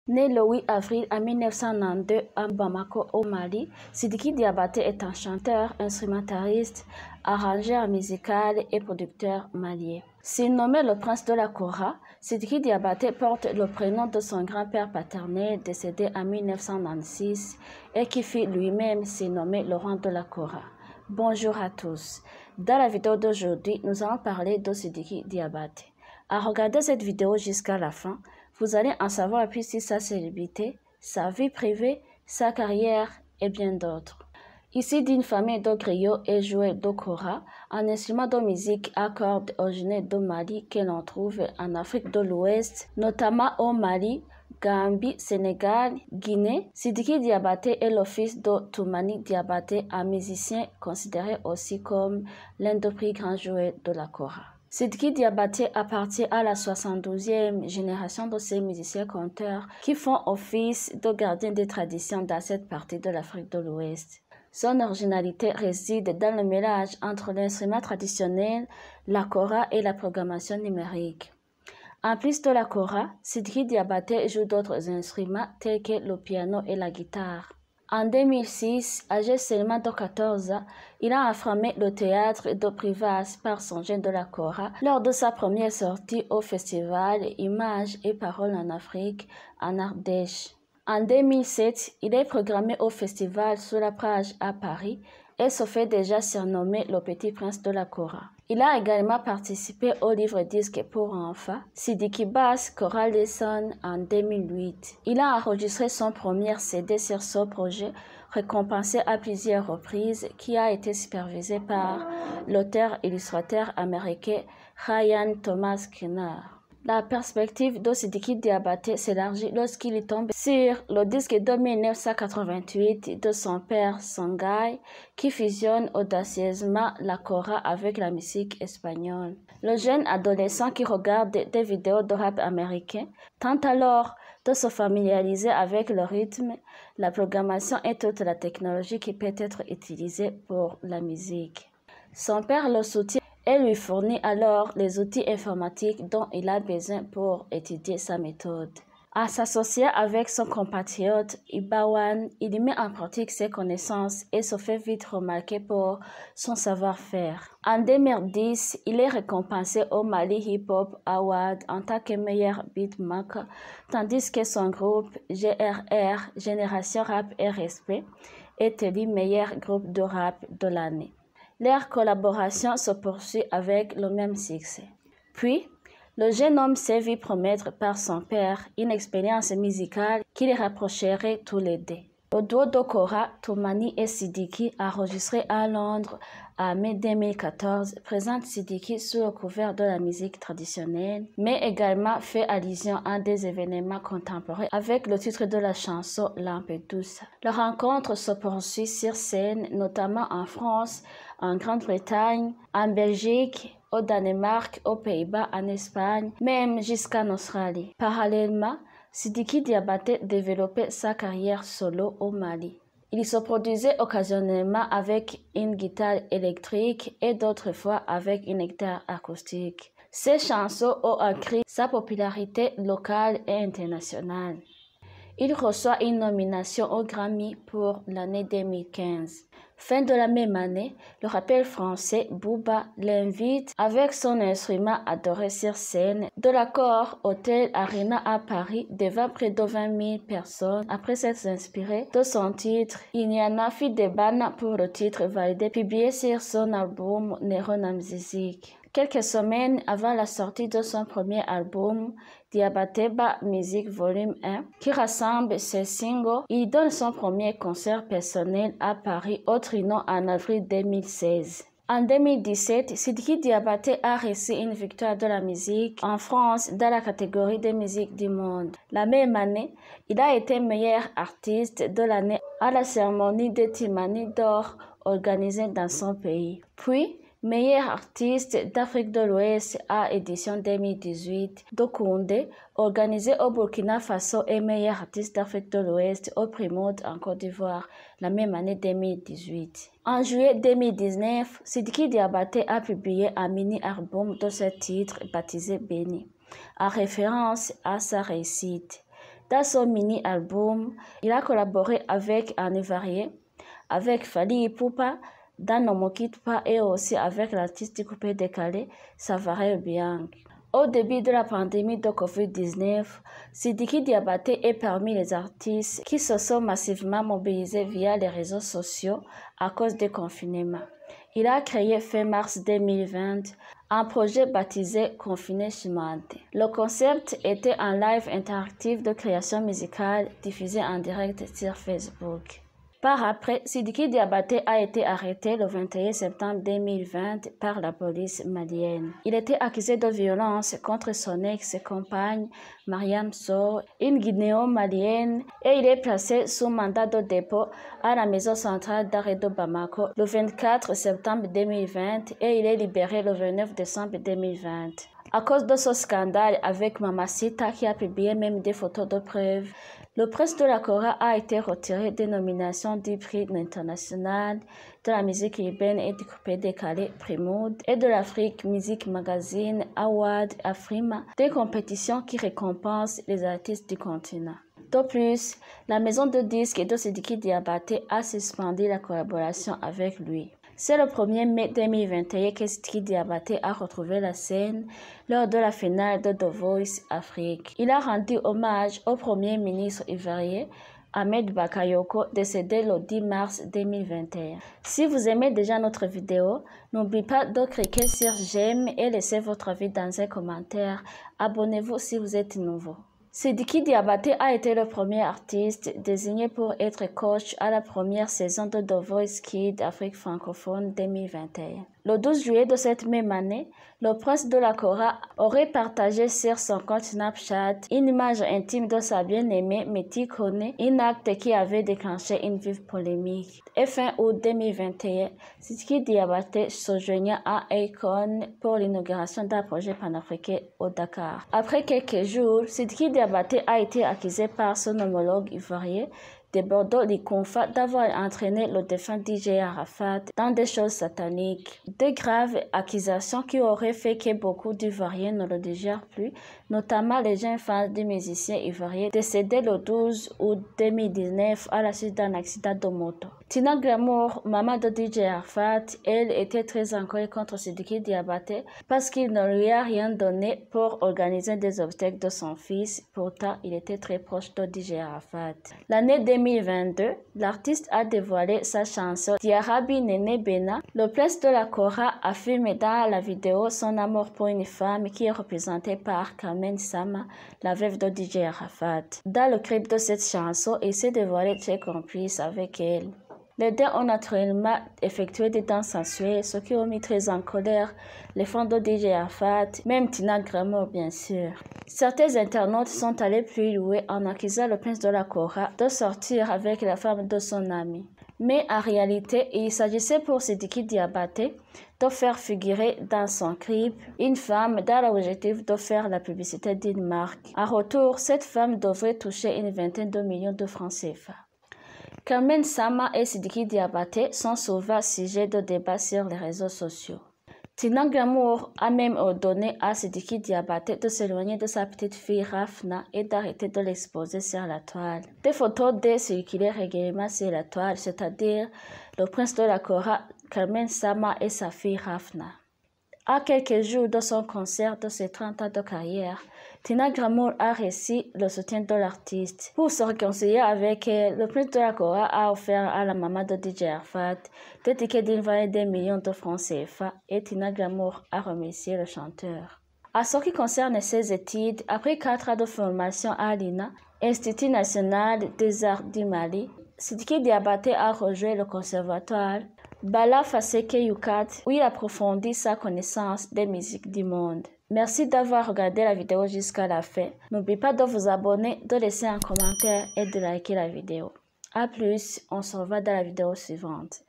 Né le 8 avril 1992 à Bamako au Mali, Sidiki Diabaté est un chanteur, instrumentaliste, arrangeur musical et producteur malien. Surnommé le prince de la Kora, Sidiki Diabaté porte le prénom de son grand-père paternel décédé en 1996 et qui fut lui-même surnommé le roi de la Kora. Bonjour à tous. Dans la vidéo d'aujourd'hui, nous allons parler de Sidiki Diabaté. À regarder cette vidéo jusqu'à la fin, vous allez en savoir plus sur sa célébrité, sa vie privée, sa carrière et bien d'autres. Issu d'une famille de griots et joueur de kora, un instrument de musique à cordes originaire du Mali que l'on trouve en Afrique de l'Ouest, notamment au Mali, Gambie, Sénégal, Guinée. Sidiki Diabaté est le fils de Toumani Diabaté, un musicien considéré aussi comme l'un des plus grands joueurs de la kora. Sidiki Diabaté appartient à la 72e génération de ces musiciens-conteurs qui font office de gardiens des traditions dans cette partie de l'Afrique de l'Ouest. Son originalité réside dans le mélange entre l'instrument traditionnel, la kora et la programmation numérique. En plus de la kora, Sidiki Diabaté joue d'autres instruments tels que le piano et la guitare. En 2006, âgé seulement de 14 ans, il a affamé le théâtre de Privas par son jeu de la kora lors de sa première sortie au festival Images et Paroles en Afrique, en Ardèche. En 2007, il est programmé au festival Sur la plage à Paris et se fait déjà surnommer le petit prince de la kora. Il a également participé au livre-disque pour enfants Sidiki Bass Kora Lesson en 2008. Il a enregistré son premier CD sur ce projet, récompensé à plusieurs reprises, qui a été supervisé par l'auteur-illustrateur américain Ryan Thomas Skinner. La perspective de Sidiki Diabaté s'élargit lorsqu'il tombe sur le disque de 1988 de son père Songhai qui fusionne audacieusement la kora avec la musique espagnole. Le jeune adolescent qui regarde des vidéos de rap américain tente alors de se familiariser avec le rythme, la programmation et toute la technologie qui peut être utilisée pour la musique. Son père le soutient et lui fournit alors les outils informatiques dont il a besoin pour étudier sa méthode. En s'associant avec son compatriote Ibawan, il met en pratique ses connaissances et se fait vite remarquer pour son savoir-faire. En 2010, il est récompensé au Mali Hip Hop Award en tant que meilleur beatmaker, tandis que son groupe GRR, Génération Rap et Respect, est élu meilleur groupe de rap de l'année. Leur collaboration se poursuit avec le même succès. Puis, le jeune homme s'est vu promettre par son père une expérience musicale qui les rapprocherait tous les deux. Le duo de kora, Toumani et Sidiki, enregistré à Londres en mai 2014, présente Sidiki sous le couvert de la musique traditionnelle, mais également fait allusion à des événements contemporains avec le titre de la chanson Lampedusa. La rencontre se poursuit sur scène, notamment en France, en Grande-Bretagne, en Belgique, au Danemark, aux Pays-Bas, en Espagne, même jusqu'en Australie. Parallèlement, Sidiki Diabaté développait sa carrière solo au Mali. Il se produisait occasionnellement avec une guitare électrique et d'autres fois avec une guitare acoustique. Ses chansons ont accru sa popularité locale et internationale. Il reçoit une nomination au Grammy pour l'année 2015. Fin de la même année, le rappeur français Booba l'invite avec son instrument adoré sur scène de l'Accor Hotel Arena à Paris devant près de 20 000 personnes après s'être inspiré de son titre Inyana Fi Debana pour le titre validé publié sur son album Neuronamzizik. Quelques semaines avant la sortie de son premier album, Diabaté Ba Music Volume 1, qui rassemble ses singles, il donne son premier concert personnel à Paris au Trianon en avril 2016. En 2017, Sidiki Diabaté a reçu une victoire de la musique en France dans la catégorie des musiques du monde. La même année, il a été meilleur artiste de l'année à la cérémonie de Timani d'or organisée dans son pays. Puis, meilleur artiste d'Afrique de l'Ouest à édition 2018 de Koundé, organisé au Burkina Faso et meilleur artiste d'Afrique de l'Ouest au Primoud en Côte d'Ivoire la même année 2018. En juillet 2019, Sidiki Diabaté a publié un mini-album de ce titre baptisé Béni, en référence à sa réussite. Dans son mini-album, il a collaboré avec un Ivoirien, avec Fally Ipupa, dans Ne me quitte pas et aussi avec l'artiste du coupé décalé, Savare Obiang. Au début de la pandémie de Covid-19, Sidiki Diabaté est parmi les artistes qui se sont massivement mobilisés via les réseaux sociaux à cause du confinement. Il a créé fin mars 2020 un projet baptisé Confiné Chimante. Le concept était un live interactif de création musicale diffusé en direct sur Facebook. Par après, Sidiki Diabaté a été arrêté le 21 septembre 2020 par la police malienne. Il était accusé de violence contre son ex-compagne Mariam Sow, une guinéo-malienne, et il est placé sous mandat de dépôt à la maison centrale d'arrêt de Bamako le 24 septembre 2020 et il est libéré le 29 décembre 2020. À cause de ce scandale avec Mamacita qui a publié même des photos de preuve, le prince de la Kora a été retiré des nominations du prix international de la musique urbaine et du coupé décalé Primoud et de l'Afrique Music Magazine Award Afrima, des compétitions qui récompensent les artistes du continent. De plus, la maison de disques de Sidiki Diabaté a suspendu la collaboration avec lui. C'est le 1er mai 2021 que Sidiki Diabaté a retrouvé la scène lors de la finale de The Voice Afrique. Il a rendu hommage au Premier ministre ivoirien Ahmed Bakayoko, décédé le 10 mars 2021. Si vous aimez déjà notre vidéo, n'oubliez pas de cliquer sur j'aime et laissez votre avis dans un commentaire. Abonnez-vous si vous êtes nouveau. Sidiki Diabaté a été le premier artiste désigné pour être coach à la première saison de The Voice Kids Afrique francophone 2021. Le 12 juillet de cette même année, le prince de la Kora aurait partagé sur son compte Snapchat une image intime de sa bien-aimée Meti Kone, un acte qui avait déclenché une vive polémique. Et fin août 2021, Sidiki Diabaté se joignait à Akon pour l'inauguration d'un projet panafricain au Dakar. Après quelques jours, Sidiki Diabaté a été accusé par son homologue ivoirien de Bordeaux Likonfa d'avoir entraîné le défunt DJ Arafat dans des choses sataniques. Des graves accusations qui auraient fait que beaucoup d'Ivoiriens ne le digèrent plus, notamment les jeunes fans du musicien ivoirien décédé le 12 août 2019 à la suite d'un accident de moto. Tina Glamour, maman de DJ Arafat, elle était très en colère contre Sidiki Diabaté parce qu'il ne lui a rien donné pour organiser des obsèques de son fils. Pourtant, il était très proche de DJ Arafat. L'année 2022, l'artiste a dévoilé sa chanson Diarabi Nene Bena. Le prince de la Kora affirme dans la vidéo son amour pour une femme qui est représentée par Carmen Sama, la veuve de DJ Arafat. Dans le clip de cette chanson, il s'est dévoilé très complice avec elle. Les deux ont naturellement effectué des danses sensuelles, ce qui a mis très en colère les fans de DJ Arafat, même Tina Glamour bien sûr. Certains internautes sont allés plus loin en accusant le prince de la Kora de sortir avec la femme de son ami. Mais en réalité, il s'agissait pour Sidiki Diabaté de faire figurer dans son clip une femme dans l'objectif de faire la publicité d'une marque. En retour, cette femme devrait toucher une vingtaine de millions de francs CFA. Carmen Sama et Sidiki Diabaté sont souvent sujets de débat sur les réseaux sociaux. Tina Glamour a même ordonné à Sidiki Diabaté de s'éloigner de sa petite fille Rafna et d'arrêter de l'exposer sur la toile. Des photos d'elle circulaient régulièrement sur la toile, c'est-à-dire le prince de la Kora, Carmen Sama et sa fille Rafna. À quelques jours de son concert de ses 30 ans de carrière, Tina Glamour a reçu le soutien de l'artiste. Pour se réconcilier avec elle, le prince de la Kora a offert à la maman de DJ Arafat des tickets d'une valeur de millions de francs CFA et Tina Glamour a remercié le chanteur. À ce qui concerne ses études, après 4 ans de formation à l'INA, Institut national des arts du Mali, Sidiki Diabaté a rejoint le conservatoire Bala Faseke Yukat, où il approfondit sa connaissance des musiques du monde. Merci d'avoir regardé la vidéo jusqu'à la fin. N'oubliez pas de vous abonner, de laisser un commentaire et de liker la vidéo. A plus, on se revoit dans la vidéo suivante.